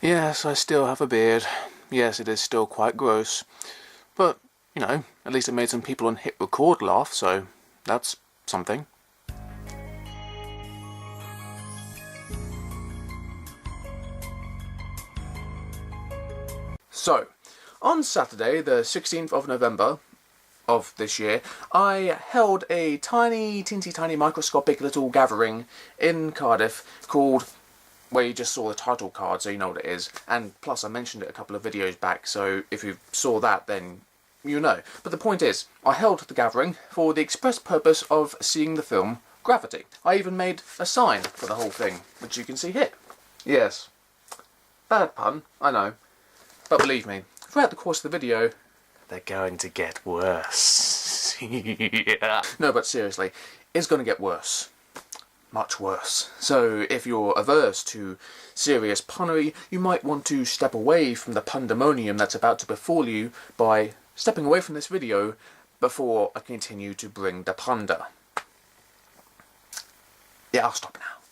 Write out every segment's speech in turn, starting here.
Yes, I still have a beard. Yes, it is still quite gross. But, you know, at least it made some people on hit record laugh, so that's something. So, on Saturday, the 16th of November of this year, I held a teensy tiny microscopic little gathering in Cardiff called, where you just saw the title card so you know what it is, and plus I mentioned it a couple of videos back, so if you saw that then you know. But the point is, I held the gathering for the express purpose of seeing the film Gravity. I even made a sign for the whole thing, which you can see here. Yes, bad pun, I know. But believe me, throughout the course of the video, they're going to get worse. Yeah. No, but seriously, it's going to get worse. Much worse. So if you're averse to serious punnery, you might want to step away from the pandemonium that's about to befall you by stepping away from this video before I continue to bring the plunder. Yeah, I'll stop now.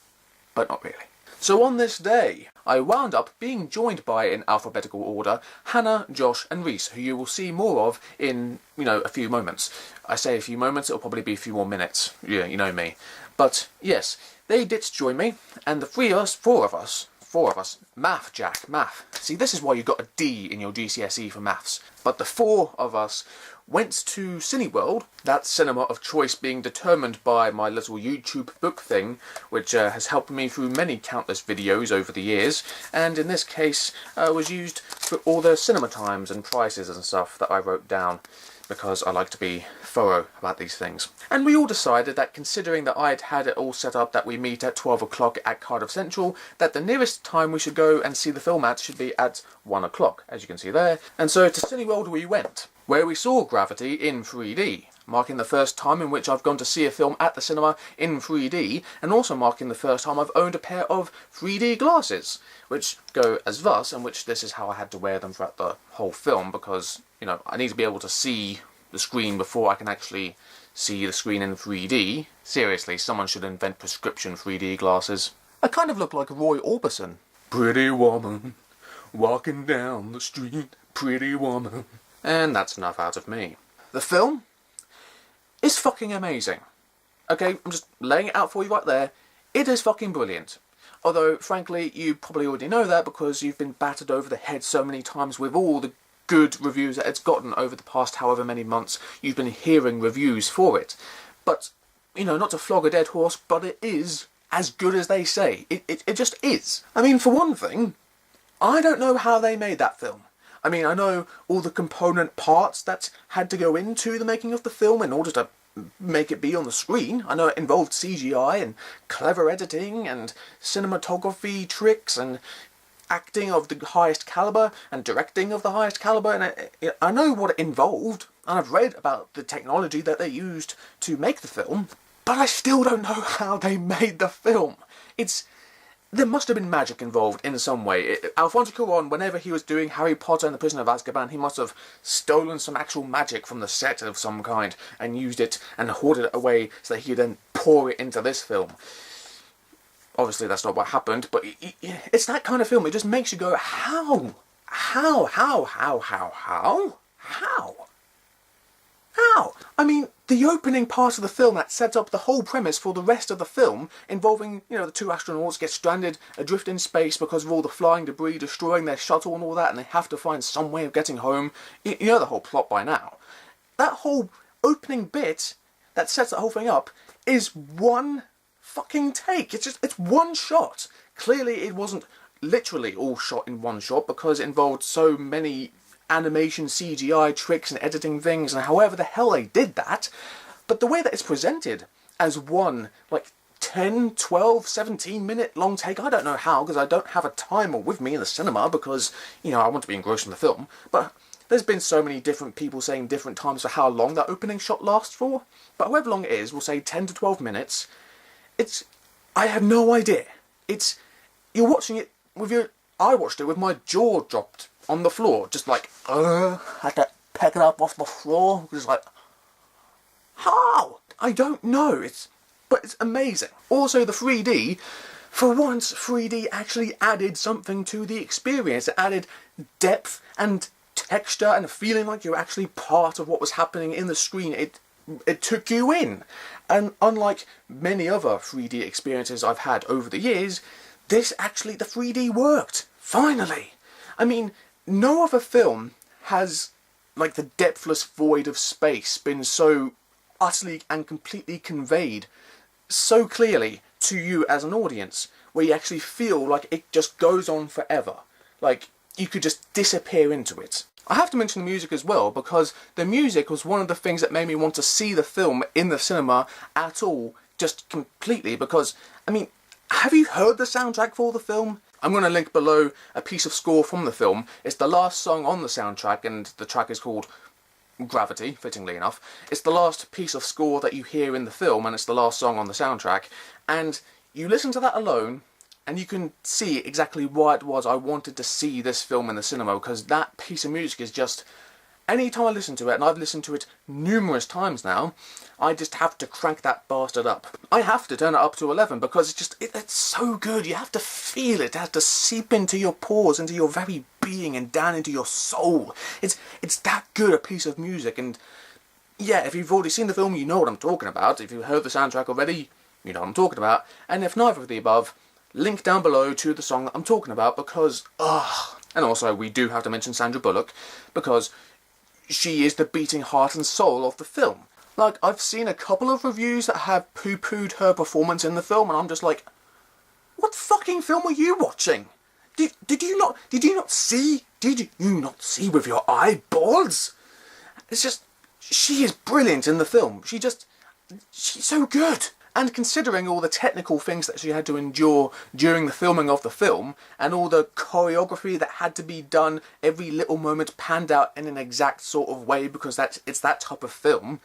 But not really. So on this day, I wound up being joined by, in alphabetical order, Hannah, Josh and Rhys, who you will see more of in, a few moments. I say a few moments, it'll probably be a few more minutes. Yeah, you know me. But, yes, they did join me, and the four of us, math, Jack, math. See, this is why you got a D in your GCSE for maths. But the four of us went to Cineworld, that cinema of choice being determined by my little YouTube book thing, which has helped me through many countless videos over the years, and in this case was used for all the cinema times and prices and stuff that I wrote down, because I like to be thorough about these things. And we all decided that, considering that I'd had it all set up that we meet at 12 o'clock at Cardiff Central, that the nearest time we should go and see the film at should be at 1 o'clock, as you can see there. And so to Cineworld we went, where we saw Gravity in 3D, marking the first time in which I've gone to see a film at the cinema in 3D, and also marking the first time I've owned a pair of 3D glasses, which go as thus, and which this is how I had to wear them throughout the whole film, because, I need to be able to see the screen before I can actually see the screen in 3D. Seriously, someone should invent prescription 3D glasses. I kind of look like Roy Orbison. Pretty woman, walking down the street, pretty woman. And that's enough out of me. The film is fucking amazing. Okay, I'm just laying it out for you right there. It is fucking brilliant. Although, frankly, you probably already know that because you've been battered over the head so many times with all the good reviews that it's gotten over the past however many months you've been hearing reviews for it. But, not to flog a dead horse, but it is as good as they say. It just is. I mean, for one thing, I don't know how they made that film. I mean, I know all the component parts that had to go into the making of the film in order to make it be on the screen. I know it involved CGI and clever editing and cinematography tricks and acting of the highest caliber and directing of the highest caliber, and I know what it involved, and I've read about the technology that they used to make the film, but I still don't know how they made the film. There must have been magic involved in some way. Alfonso Cuarón, whenever he was doing Harry Potter and the Prisoner of Azkaban, he must have stolen some actual magic from the set of some kind and used it and hoarded it away so that he could then pour it into this film. Obviously that's not what happened, but it's that kind of film. It just makes you go, how? I mean, the opening part of the film that sets up the whole premise for the rest of the film, involving, the two astronauts get stranded adrift in space because of all the flying debris destroying their shuttle and all that, and they have to find some way of getting home. You know the whole plot by now. That whole opening bit that sets the whole thing up is one fucking take. It's one shot. Clearly it wasn't literally all shot in one shot because it involved so many animation, CGI tricks and editing things and however the hell they did that. But the way that it's presented as one, 10, 12, 17 minute long take, I don't know how, because I don't have a timer with me in the cinema because, I want to be engrossed in the film. But there's been so many different people saying different times for how long that opening shot lasts for. But however long it is, we'll say 10 to 12 minutes. I have no idea. You're watching it with I watched it with my jaw dropped on the floor, just had to pick it up off the floor, just how? I don't know, but it's amazing. Also the 3D For once, 3D actually added something to the experience. It added depth and texture and a feeling like you're actually part of what was happening in the screen. It took you in. And unlike many other 3D experiences I've had over the years, the 3D worked. Finally! I mean, no other film has, like, the depthless void of space been so utterly and completely conveyed so clearly to you as an audience, where you actually feel like it just goes on forever. Like, you could just disappear into it. I have to mention the music as well, because the music was one of the things that made me want to see the film in the cinema at all, just completely, because, I mean, have you heard the soundtrack for the film? I'm going to link below a piece of score from the film. It's the last song on the soundtrack, and the track is called Gravity, fittingly enough. It's the last piece of score that you hear in the film, and it's the last song on the soundtrack. And you listen to that alone, and you can see exactly why it was I wanted to see this film in the cinema, because that piece of music is just... Any time I listen to it, and I've listened to it numerous times now, I just have to crank that bastard up. I have to turn it up to 11 because it's so good. You have to feel it. It has to seep into your pores, into your very being, and down into your soul. It's that good a piece of music. And yeah, if you've already seen the film, you know what I'm talking about. If you've heard the soundtrack already, you know what I'm talking about. And if neither of the above, link down below to the song that I'm talking about, because and also we do have to mention Sandra Bullock, because she is the beating heart and soul of the film. Like, I've seen a couple of reviews that have poo-pooed her performance in the film, and I'm just like, what fucking film are you watching? Did you not see with your eyeballs? It's just, she is brilliant in the film. She's so good. And considering all the technical things that she had to endure during the filming of the film, and all the choreography that had to be done, every little moment panned out in an exact sort of way, because it's that type of film,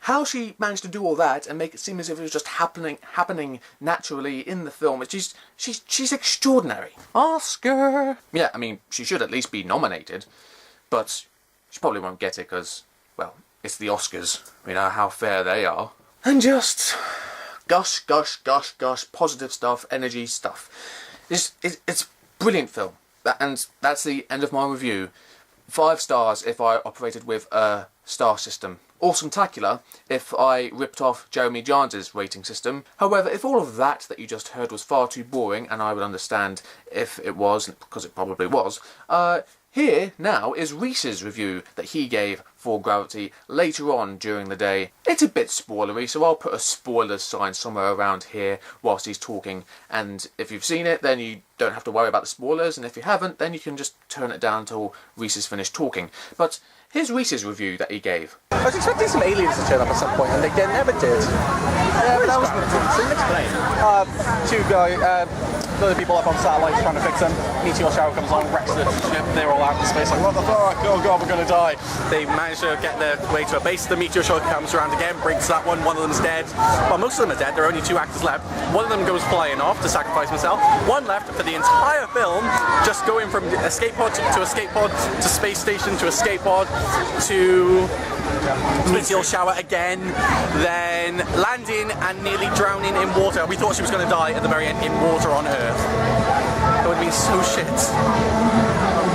how she managed to do all that and make it seem as if it was just happening naturally in the film, she's extraordinary. Oscar! Yeah, I mean, she should at least be nominated, but she probably won't get it because, well, it's the Oscars. We know how fair they are. And just... gush, positive stuff, energy stuff. It's brilliant film. And that's the end of my review. 5 stars if I operated with a star system. Awesome-tacular if I ripped off Jeremy Jahns' rating system. However, if all of that you just heard was far too boring, and I would understand if it was, because it probably was, here now is Rhys's review that he gave for Gravity later on during the day. It's a bit spoilery, so I'll put a spoilers sign somewhere around here whilst he's talking, and if you've seen it then you don't have to worry about the spoilers, and if you haven't then you can just turn it down until Rhys is finished talking. But here's Rhys's review that he gave. I was expecting some aliens to turn up at some point, and they never did. Yeah, but that was... So explain. Two people up on satellites trying to fix them. Meteor shower comes along, wrecks the ship. They're all out in space like, what the fuck? Oh god, we're gonna die. They manage to get their way to a base. The meteor shower comes around again, breaks that one. One of them's dead. Well, most of them are dead. There are only 2 actors left. One of them goes flying off to sacrifice himself. One left for the entire film, just going from escape pod to escape pod to space station to escape pod to meteor shower again, then landing and nearly drowning in water. We thought she was going to die at the very end in water on Earth. That would have been so shit.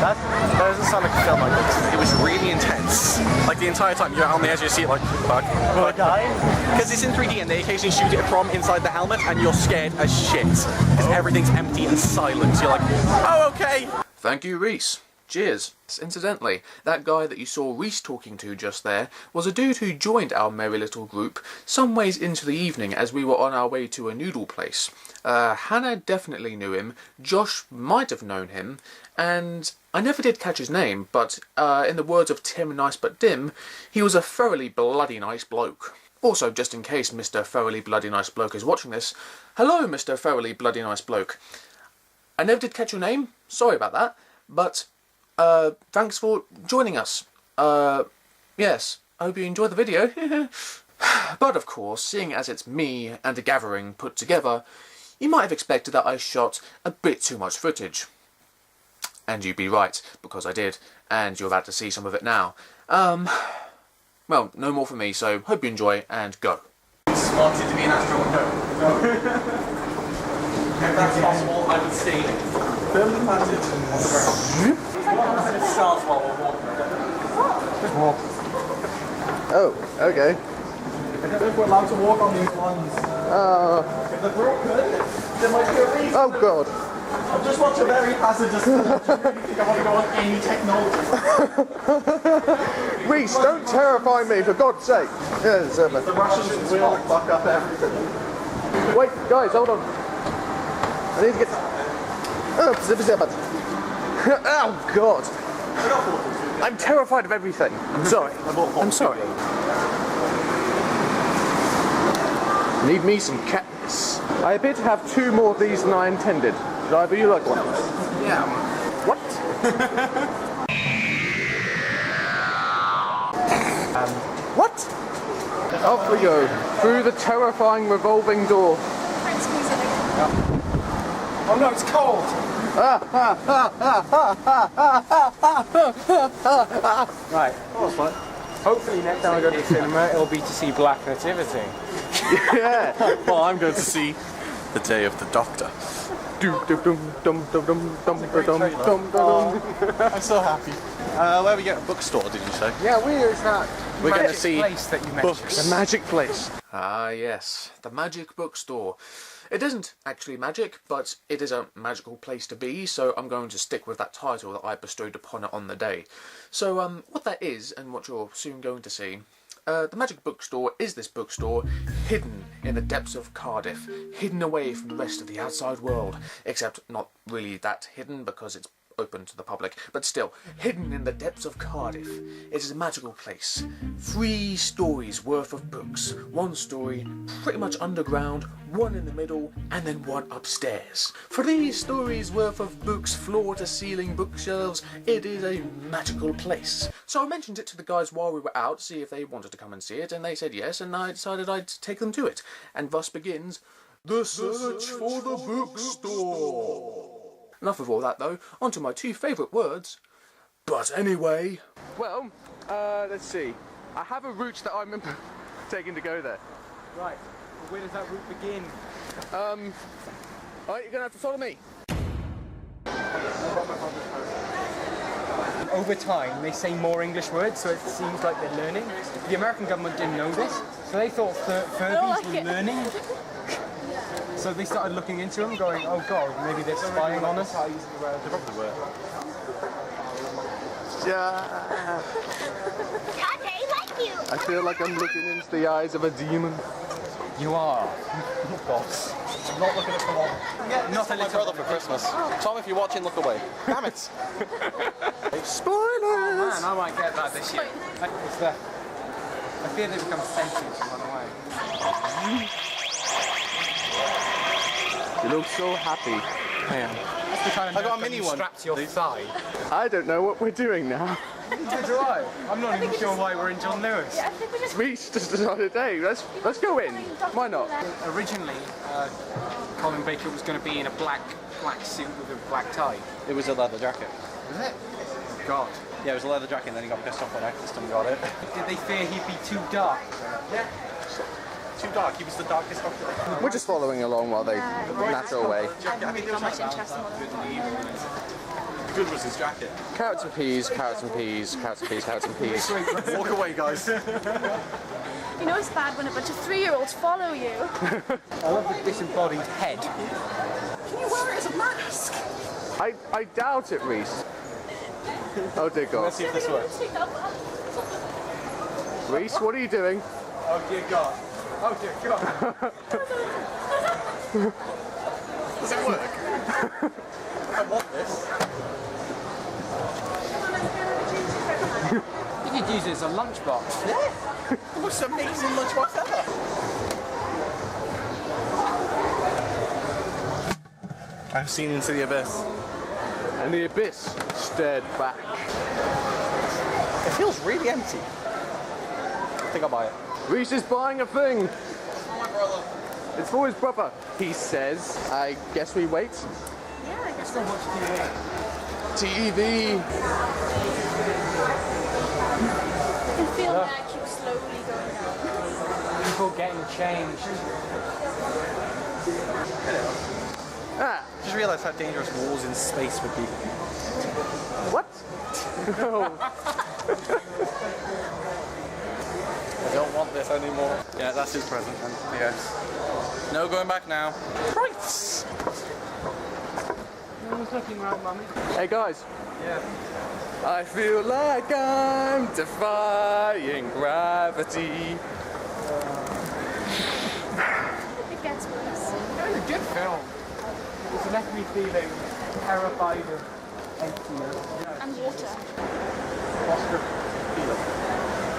That doesn't sound like a film like this. It was really intense. Like the entire time you're on the edge of your seat like, fuck. Will I die? Because it's in 3D and they occasionally shoot it from inside the helmet and you're scared as shit. Because everything's empty and silent. You're like, oh okay. Thank you, Rhys. Cheers. Incidentally, that guy that you saw Rhys talking to just there was a dude who joined our merry little group some ways into the evening as we were on our way to a noodle place. Hannah definitely knew him, Josh might have known him, and I never did catch his name, but in the words of Tim Nice But Dim, he was a thoroughly bloody nice bloke. Also, just in case Mr. Thoroughly Bloody Nice Bloke is watching this, hello Mr. Thoroughly Bloody Nice Bloke. I never did catch your name, sorry about that, but thanks for joining us. Yes, I hope you enjoyed the video. But of course, seeing as it's me and a gathering put together, you might have expected that I shot a bit too much footage. And you'd be right, because I did, and you're about to see some of it now. Well, no more from me, so hope you enjoy, and go. Wanted to be an astronaut. No. If that's possible, I would stay firmly planted on the ground. It starts while we're walking. Oh, okay. I don't know if we're allowed to walk on these ones. If they're broken, there might be a reason. Oh god. I've just watched a very hazardous film. I really think I want to go on any technology. Rhys, don't terrify me, for God's sake. Yes, The Russians will fuck up everything. wait, guys, hold on. I need to get... Oh, zip, zip, oh god. I'm terrified of everything. I'm sorry. I'm sorry. Need me some cats. I appear to have 2 more of these than I intended. Should either you like one? Yeah. What? What? Off we go. Through the terrifying revolving door. Oh no, it's cold. Right. Hopefully next time I go to the cinema it'll be to see Black Nativity. Yeah. Well, I'm going to see The Day of the Doctor. I'm so happy. Where are we get a bookstore, did you say? Yeah, where is that We're going to magic see place that you mentioned? books. The magic place. Ah, yes, the magic bookstore. It isn't actually magic, but it is a magical place to be, so I'm going to stick with that title that I bestowed upon it on the day. So, what that is, and what you're soon going to see, the magic bookstore is this bookstore hidden in the depths of Cardiff, hidden away from the rest of the outside world, except not really that hidden because it's open to the public, but still, hidden in the depths of Cardiff. It is a magical place. 3 stories worth of books. 1 story pretty much underground, 1 in the middle, and then 1 upstairs. 3 stories worth of books, floor-to-ceiling bookshelves. It is a magical place. So I mentioned it to the guys while we were out, see if they wanted to come and see it, and they said yes, and I decided I'd take them to it. And thus begins the search for the bookstore. Enough of all that though, on to my 2 favourite words, but anyway. Well, let's see. I have a route that I remember taking to go there. Right. Well, where does that route begin? Alright, you're gonna have to follow me. Over time, they say more English words, so it seems like they're learning. The American government didn't know this, so they thought Furbies were learning. So they started looking into them, going, oh god, maybe they're spying on us. They probably were. Yeah. God, they like you. I feel like I'm looking into the eyes of a demon. You are. Boss. I'm not looking at someone. Yeah, Not not my brother for Christmas. Tom, if you're watching, look away. Damn it. Spoilers! Man, I might get that this year. It's the... I fear they become sentient and run away. You look so happy. I am. That's the kind of I got a milk mini that you one. strap to your thigh. I don't know what we're doing now. Neither do I. I'm not even sure why we're in John Lewis. I think we just Rhys just decided, hey, let's go in. Why not? Originally, Colin Baker was going to be in a black suit with a black tie. It was a leather jacket. Was it? God. Yeah, it was a leather jacket, and then he got pissed off when Eccleston got it. Did they fear he'd be too dark? Yeah. Too dark. He was the darkest doctor. We're just following along while they natter away. I mean, not much interest in what good was his jacket. Carrots and peas, carrots and peas, carrots and peas, carrots and peas. Walk away, guys. You know it's bad when a bunch of 3-year-olds follow you. I love the disembodied head. Can you wear it as a mask? I doubt it, Rhys. Oh dear God. Let's see if this works. Rhys, what are you doing? Oh dear God. Oh dear God. Does it work? I want this. You could use it as a lunchbox. Yeah. The most amazing lunchbox ever. I've seen into the abyss. And the abyss stared back. It feels really empty. I think I'll buy it. Rhys is buying a thing. Oh, my brother. It's for his brother, he says. I guess we wait. Yeah, I guess So much TV. TV. I can feel that keep slowly going down. People getting changed. realised how dangerous wars in space would be. What? No. I don't want this anymore. Yeah, that's his present. And yes. No going back now. Right. No one's looking right, Mummy. Hey guys, Yeah. I feel like I'm defying gravity. It gets worse. It was a good film. It's left me feeling terrified of emptiness. And water.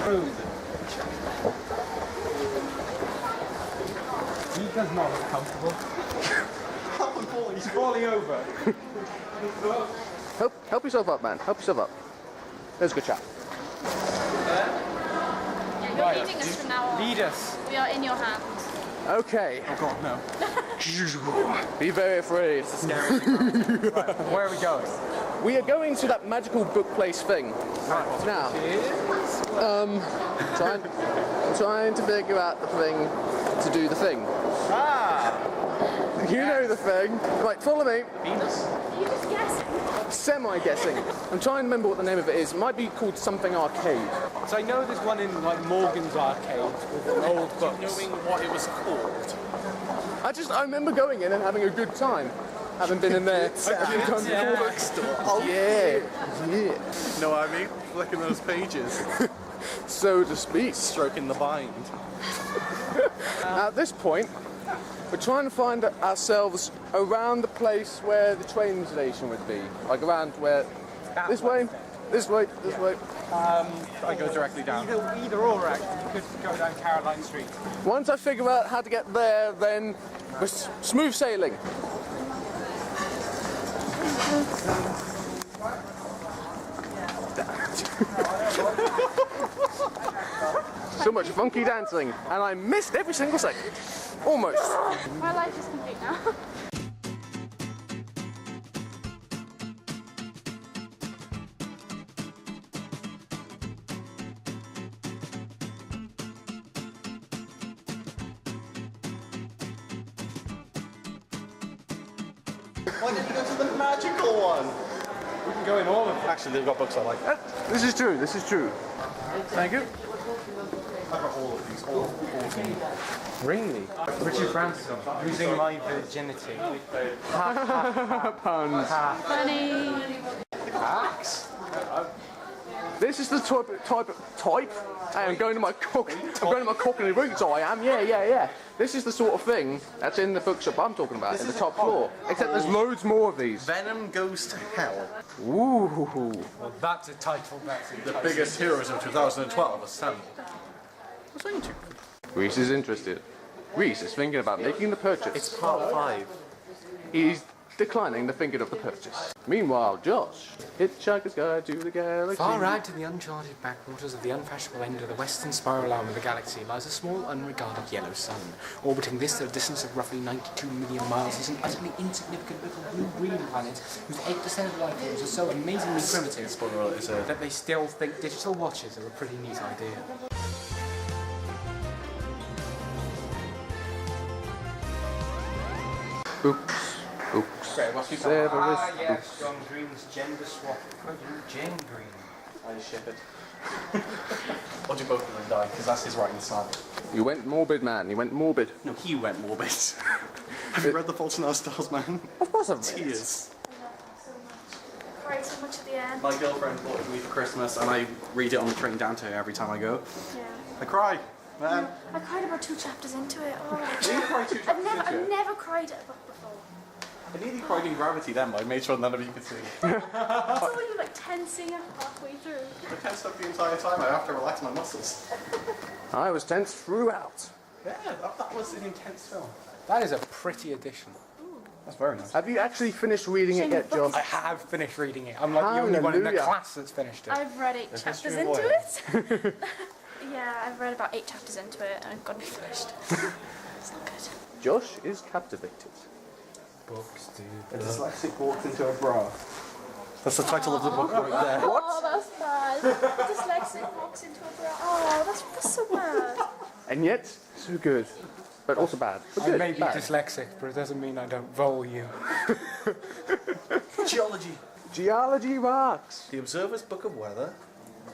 Food. He does not look comfortable. He's falling over. Help yourself up, man. Help yourself up. There's a good chat. Yeah, you're leading us from now on. Lead us. We are in your hands. Okay. Oh god, no. Be very afraid. Where are we going? We are going to that magical book place thing. Now, I'm trying to figure out the thing to do the thing. You know the thing. Right, follow me. Venus? You just guess. Semi-guessing. I'm trying to remember what the name of it is. It might be called something arcade. So I know there's one in like Morgan's arcade with old books. Knowing what it was called. I remember going in and having a good time. Having been in there a few times before. Yeah. No, I mean, flicking those pages. So to speak. Stroking the bind. At this point, we're trying to find ourselves around the place where the train station would be. Like around where... This way. I go directly down. Either or, actually. You could go down Caroline Street. Once I figure out how to get there, then we're smooth sailing. So much funky dancing, and I missed every single second. Almost. My life is complete now. Why didn't you go to the magical one? We can go in all of them. Actually, they've got books I like. This is true. Thank you. I've got all of these, all 14. Really? Richard Branson, losing my virginity. Puns. Funny. This is the type. Hey, I'm going to my cock. I'm going to my cockney roots. I am. Yeah. This is the sort of thing that's in the bookshop I'm talking about, in the top floor. Except there's loads more of these. Venom Goes to Hell. Ooh. Well, that's a title that's The biggest heroes of 2012 assembled. What's on YouTube? Rhys is interested. Rhys is thinking about making the purchase. It's part 5. He's declining the thinking of the purchase. Meanwhile, Josh, Hitchhiker's Guide to the Galaxy. Far out in the uncharted backwaters of the unfashionable end of the western spiral arm of the galaxy lies a small, unregarded yellow sun. Orbiting this at a distance of roughly 92 million miles is an utterly insignificant little blue-green planet whose 8% of life forms are so amazingly primitive that they still think digital watches are a pretty neat idea. Oops. Severus. yes, John Green's gender swap. Jane Green. I ship it. Or do both of them die? Because that's his writing style. You went morbid, man. You went morbid. No, he went morbid. Have you read The Fault in Our Stars, man? Of course I've read it. Tears. Cried so much at the end. My girlfriend bought it for me for Christmas, and I read it on the train down to her every time I go. Yeah. I cry, man. I cried about 2 chapters into it. Oh. You cried 2 chapters into I've it? never cried at a book before. I nearly cried in Gravity then, but I made sure none of you could see. I saw you like tensing halfway through. I tensed up the entire time. I have to relax my muscles. I was tense throughout. Yeah, that was an intense film. That is a pretty addition. That's very nice. Have you actually finished reading it yet, Josh? I have finished reading it. I'm like the only one in the Hallelujah. class that's finished it. I've read 8 chapters history of into Wales. it. Yeah, I've read about 8 chapters into it and I've got to be finished. It's not good. Josh is captivated. Books, dude. A dyslexic walked into a bra. That's the title of the book right there. Oh, that's bad. Dyslexic walks into a bra. Oh, that's so bad. And yet, so good. but also bad. But I good, may be bad. dyslexic, but it doesn't mean I don't vowel you. Geology. Geology rocks. The Observer's Book of Weather.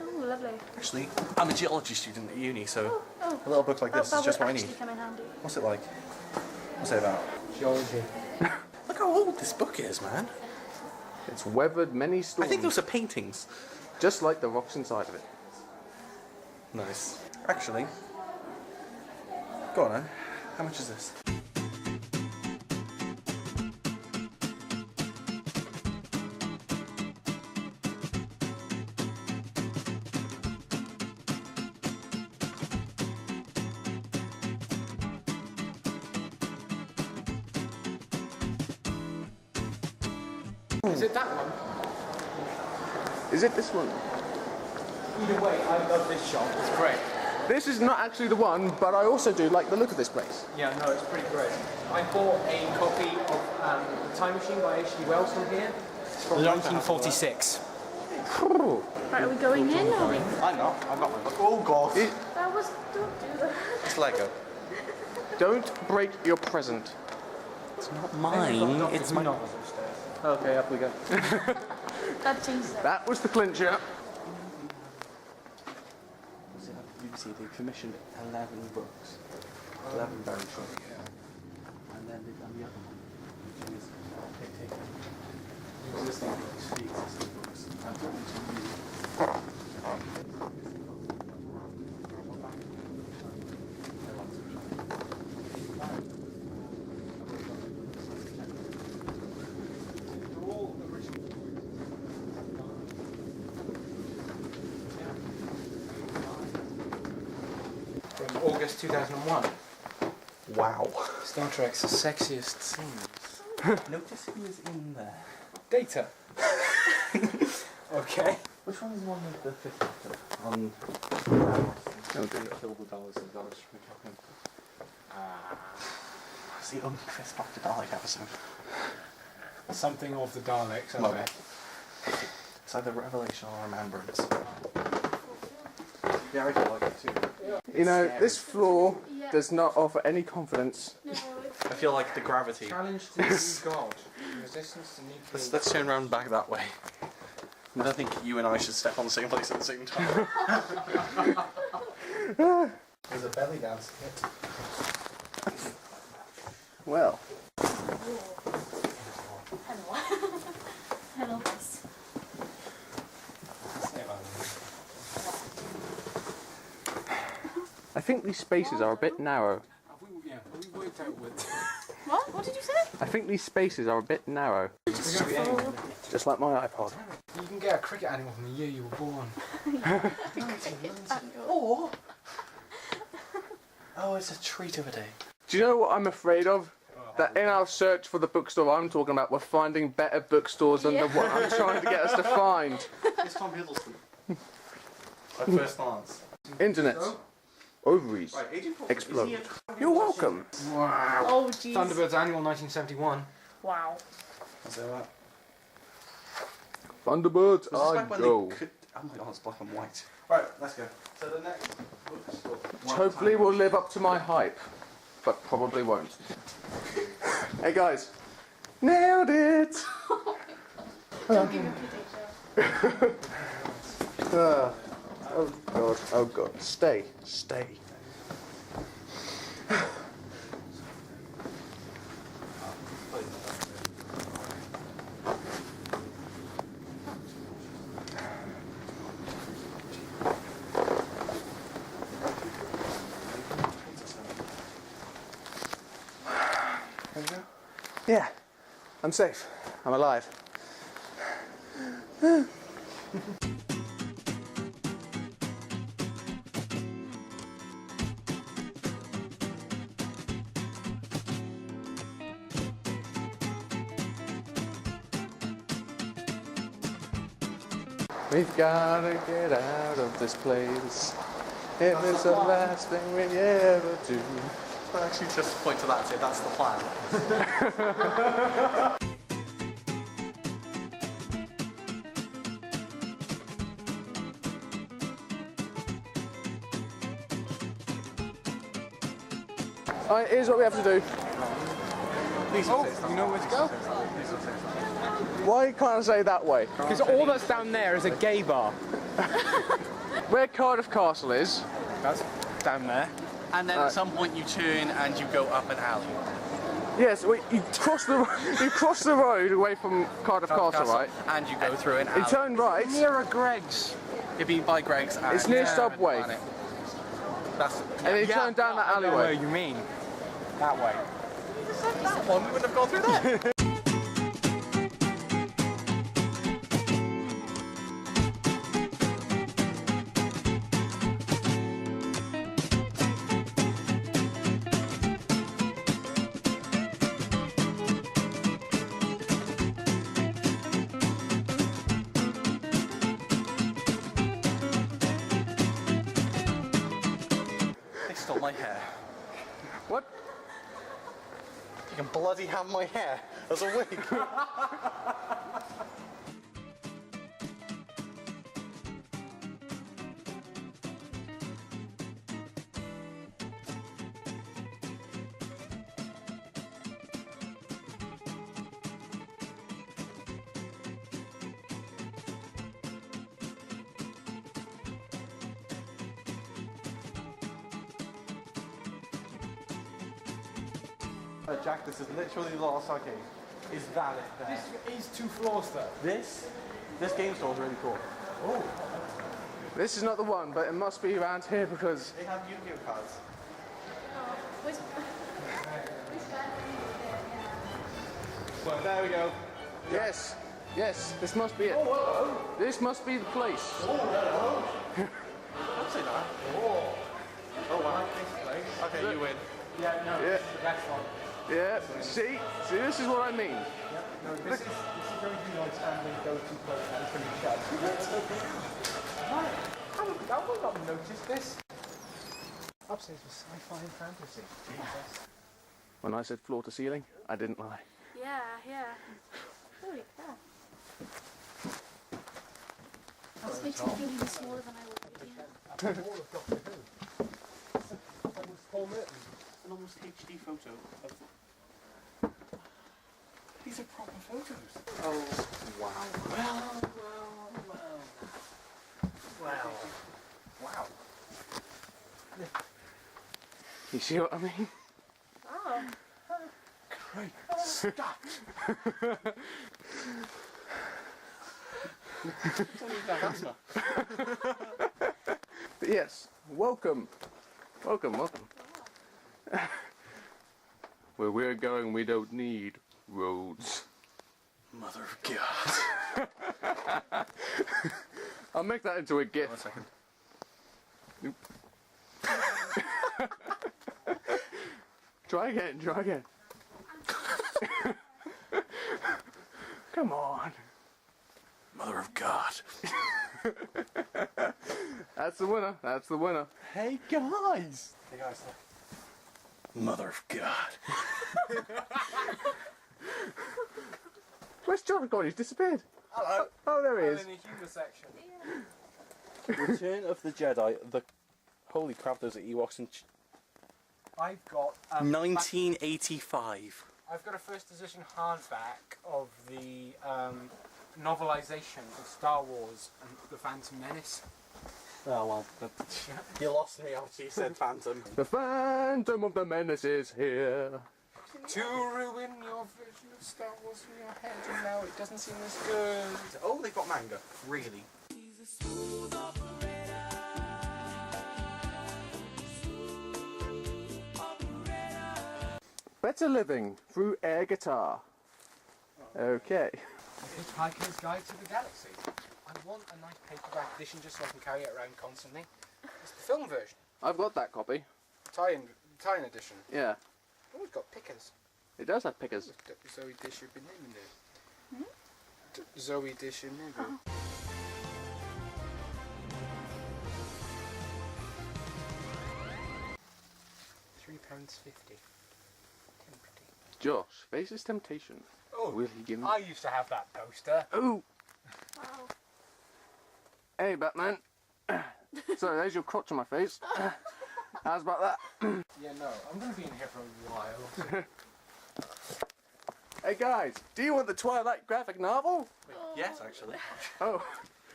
Oh, lovely. Actually, I'm a geology student at uni, so Oh. a little book like this that is just would what I actually need. come in handy. What's it like? What's it about? Geology. Look how old this book is, man. It's weathered many I storms. think those are paintings. Just like the rocks inside of it. Nice. Actually, go on then. How much is this? Is it that one? Is it this one? Either way, I love this shop. It's great. This is not actually the one, but I also do like the look of this place. Yeah, no, it's pretty great. I bought a copy of The Time Machine by H.G. Wells from here. It's from 1946. Right, are we going in? Or are we... I'm not. I've got my book. Oh god. That was... Don't do that. It's Lego. Don't break your present. It's not mine. It's my. novels upstairs. Okay, up we go. That changes it. That was the clincher. You can see they commissioned 11 books. 11 very short. And then they've done the other one. Which is they've taken existing books, the existing books, and put them From August 2001. Wow. Star Trek's sexiest scenes. Notice who is in there. Data. Okay. Which one is the one with the fifth doctor? On Kill the Dollars and Dollars from Karaoke. It's the only fifth doctor Dalek episode. Something of the Daleks, I Love bet. it. It's either Revelation or Remembrance. Yeah, I do like it too. You know, scary. this floor Yeah. does not offer any confidence. No, it's... I feel like the gravity. Challenge to new God. Resistance to nuclear. Let's turn around back that way. I don't think you and I should step on the same place at the same time. There's a belly dance kit. Well, Hello. Hello, Rhys. I think these spaces are a bit narrow. Have we worked out with. What? What did you say? I think these spaces are a bit narrow. Just like my iPod. You can get a cricket animal from the year you were born. Oh, it's a treat of a day. Do you know what I'm afraid of? That in our search for the bookstore I'm talking about, we're finding better bookstores than the one I'm trying to get us to find. It's Tom Hiddleston. At first glance. Internet. Ovaries. Right, Agent Paul, Explode. is he You're welcome. Wow. Oh, jeez. Thunderbird's Annual 1971. Wow. Is there that? Thunderbirds, Was this I back when go. they could... Oh my god, it's black and white. Right, let's go. So the next bookstore. Hopefully we'll live up to my hype, but probably won't. Hey guys, nailed it! Don't give him data. Oh god, stay. Yeah, I'm safe. I'm alive. We've gotta get out of this place. If it's the last thing we ever do. I'll actually just point to that and say that's the plan. Alright, here's what we have to do. Oh, you know where to go? Why can't I say that way? Because all that's down there is a gay bar. Where Cardiff Castle is. That's down there. And then at some point you turn and you go up an alley. Yes, you cross the road away from Cardiff Castle, right? And you go through an alley. You turn right. Near a Greg's. It'd be by Greg's. It's near Subway. That's And then you turn down that I know alleyway. where you mean. That way. that one. We wouldn't have gone through that. They stole my hair. What? You can bloody have my hair as a wig. Jack, this is literally the last arcade. Is that it there? This is 2 floors though. This game store is really cool. This is not the one, but it must be around here because They have Yu-Gi-Oh cards. Well, there we go. yes, this must be it. This must be the place. Don't say that. Oh wow. Okay, you win. Yeah, no, Yeah. this is the best one. Yeah, see, this is what I mean. No, this is going to be like standing go too close and it's going to be shut. How have I not noticed this? Upstairs was sci-fi and fantasy. Jesus. When I said floor to ceiling, I didn't lie. Yeah. Holy crap. That's makes me feel even smaller than I would be. All of Doctor Who. Almost Paul Merton. An almost HD photo of... These are proper photos. Oh, wow. Wow. You see what I mean? Oh. Great stuff. But yes, welcome. Where we're going, we don't need roads. Mother of God. I'll make that into a GIF. 1 second. Try again. Come on. Mother of God. That's the winner. Hey guys. Hey guys. Mother of God. Where's John gone? He's disappeared. Hello. Oh, there he In is. the humour section. Return of the Jedi. Holy crap, those are Ewoks in I've got 1985. I've got a first edition hardback of the novelisation of Star Wars and The Phantom Menace. Oh well, you lost me after you said Phantom. The Phantom of the Menace is here. To ruin your version of Star Wars in your head, and now it doesn't seem as good. Oh, they've got manga. Really? Better living through air guitar. Okay. Hitchhiker's Guide to the Galaxy. I want a nice paperback edition just so I can carry it around constantly. It's the film version. I've got that copy. Tie-in edition. Yeah. Oh, it's got pickers. It does have pickers. Zoe Disher Benimini. Zoe Disher Nigger. £3.50. Tempting. Josh faces temptation. Oh, Will he give me? I used to have that poster. Ooh. Wow. Hey, Batman. Sorry, there's your crotch on my face. How's about that? Yeah, no, I'm going to be in here for a while. Hey guys, do you want the Twilight graphic novel? Yes, actually. Oh,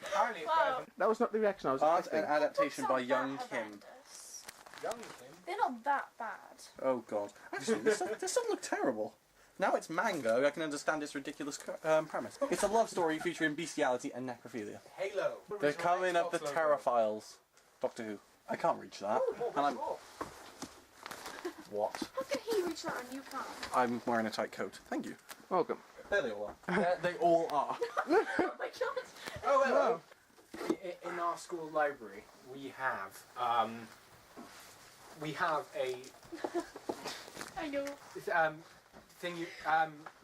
Apparently it's Wow. that was not the reaction I was Art and expecting. adaptation by Books Young aren't that Kim. horrendous. young Kim. They're not that bad. Oh god. Actually, this doesn't look terrible. Now it's manga, I can understand its ridiculous premise. It's a love story featuring bestiality and necrophilia. Halo. They're coming up the Terraphiles. Doctor Who. I can't reach that. And I'm... What? How can he reach that and you can't? I'm wearing a tight coat. Thank you. Welcome. There they all are. They all are. Oh my god. Oh, hello. In our school library, we have a I know. thing you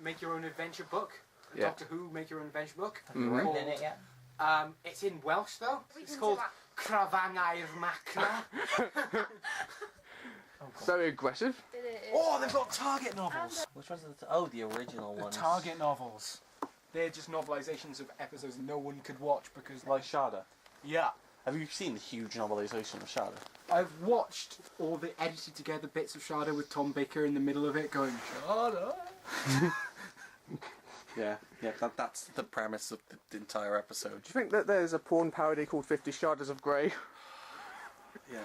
make your own adventure book. A Yeah. Doctor Who make your own adventure book. Mm-hmm. In it yet? It's in Welsh though. We It's can called do that. Crafangau'r Macra. Very aggressive. It is. Oh, they've got Target novels. Which one's the original The ones. Target novels. They're just novelizations of episodes no one could watch because Like Shada. yeah. Have you seen the huge novelisation of Shada? I've watched all the edited together bits of Shada with Tom Baker in the middle of it going Shada. Yeah, that's the premise of the entire episode. Do you think that there's a porn parody called 50 Shades of Grey? Yeah.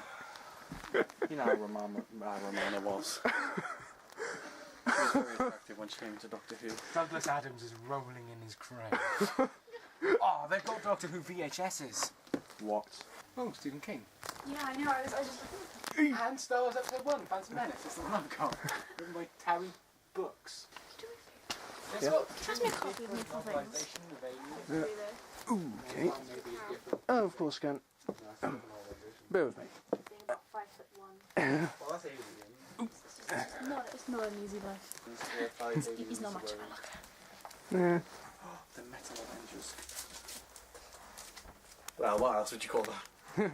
You know how Romana was. She was very attractive when she came to Doctor Who. Douglas Adams is rolling in his grave. Oh, they've got Doctor Who VHSs. What? Oh, Stephen King. Yeah, I know. I was just. And Star Wars Episode 1, Phantom Menace. It's the one I've got. Written by Terry Books. It's got Trust me a copy of me for things. novelisation of aliens. Okay. Maybe a different Oh, of course, can. Bear with me. Being about 5'1". Well, that's alien. It's not an easy life. He's not much of a looker. Yeah. The Metal Avengers. Well, what else would you call that?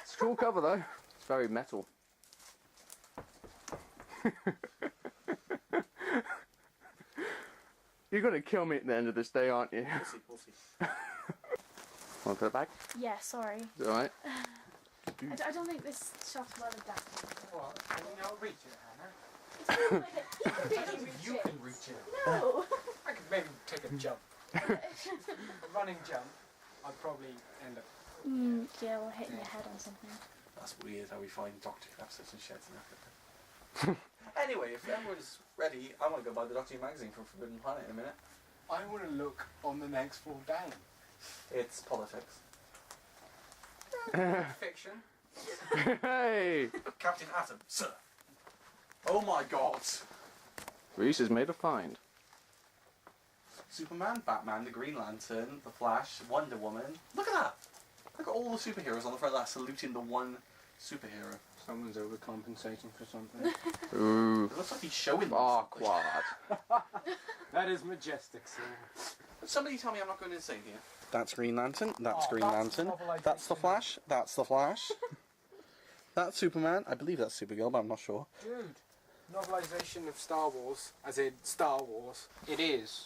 It's a cool cover though. It's very metal. You're gonna kill me at the end of this day, aren't you? Pussy. Want to put it back? Yeah, sorry. Is it alright? I don't think this shot's well adapted. What? Can you not reach it, Hannah? You You can reach it. No. I could maybe take a jump. A running jump, I'd probably end up. Yeah, or hitting your head on something. That's weird how we find Doctor Who episodes in sheds in Africa. Anyway, if everyone's ready, I want to go buy the Doctor Who magazine from Forbidden Planet in a minute. I want to look on the next floor down. It's politics. Fiction. Hey! Captain Atom, sir. Oh my god. Rhys has made a find. Superman, Batman, the Green Lantern, the Flash, Wonder Woman. Look at that. Look at all the superheroes on the front of that saluting the one superhero. Someone's overcompensating for something. Ooh. It looks like he's showing them something. Awkward. That is majestic, sir. Somebody tell me I'm not going insane here. That's Green Lantern, that's Oh, Green that's Lantern, novelisation. that's the Flash, that's the Flash. That's Superman, I believe that's Supergirl, but I'm not sure. Dude, novelisation of Star Wars, as in Star Wars, it is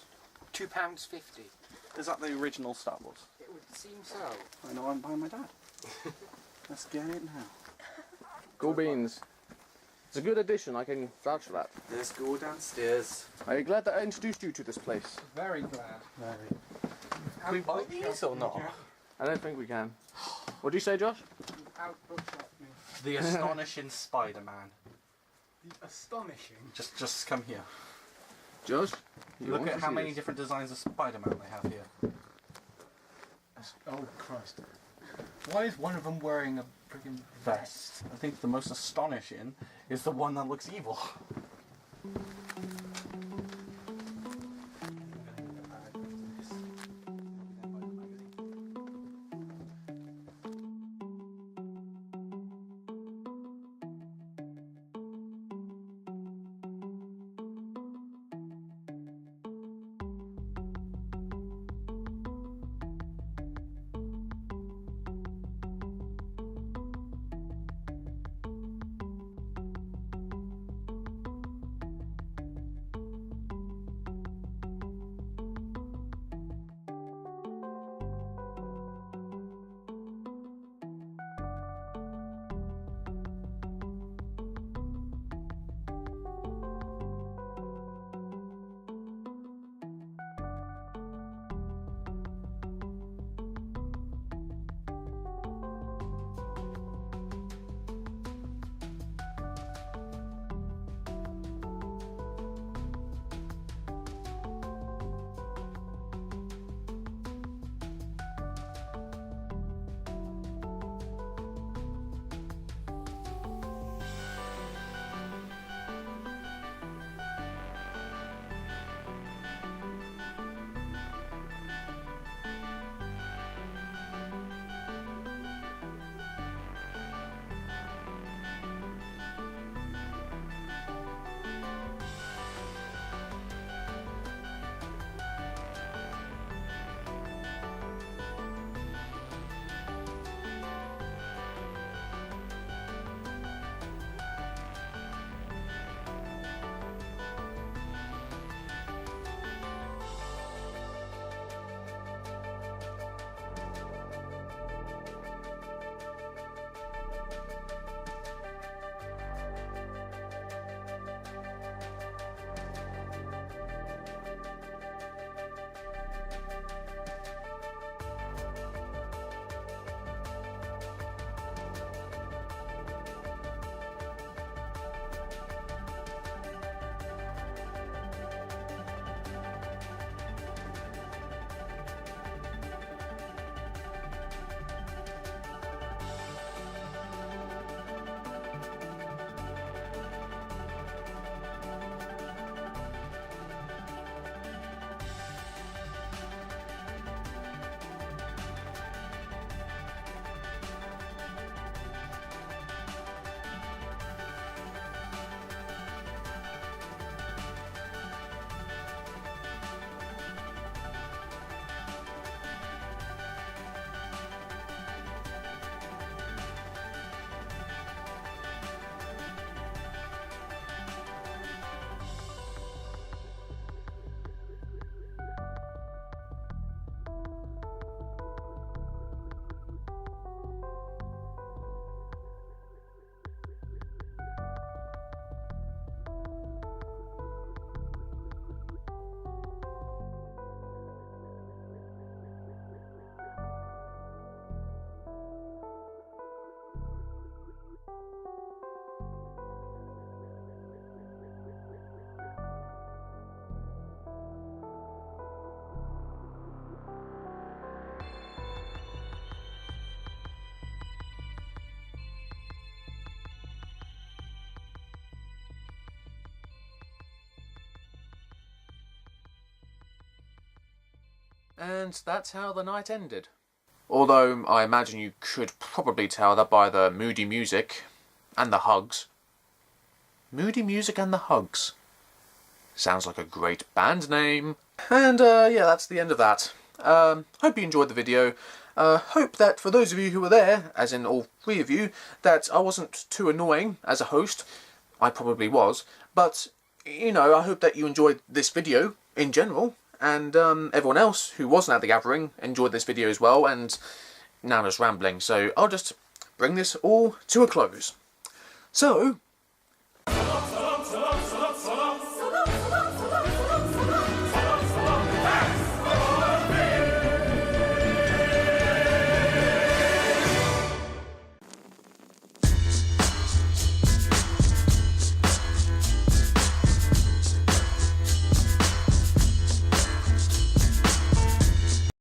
£2.50. Is that the original Star Wars? It would seem so. I know I'm buying my dad. Let's get it now. Cool beans. It's a good addition, I can vouch for that. Let's go downstairs. Are you glad that I introduced you to this place? Very glad. Can we buy these or not? I don't think we can. What do you say, Josh? Outbookshot me. The Astonishing Spider-Man. The astonishing. Just come here. Josh? you Look want at to how see many this? different designs of Spider-Man they have here. Oh, Christ. Why is one of them wearing a freaking vest? I think the most astonishing is the one that looks evil. And that's how the night ended. Although I imagine you could probably tell that by the moody music and the hugs. Moody Music and the Hugs. Sounds like a great band name. And yeah, that's the end of that. Hope you enjoyed the video. Hope that for those of you who were there, as in all 3 of you, that I wasn't too annoying as a host. I probably was. But, you know, I hope that you enjoyed this video in general. And everyone else who wasn't at the gathering enjoyed this video as well. And now I'm just rambling. So I'll just bring this all to a close. So,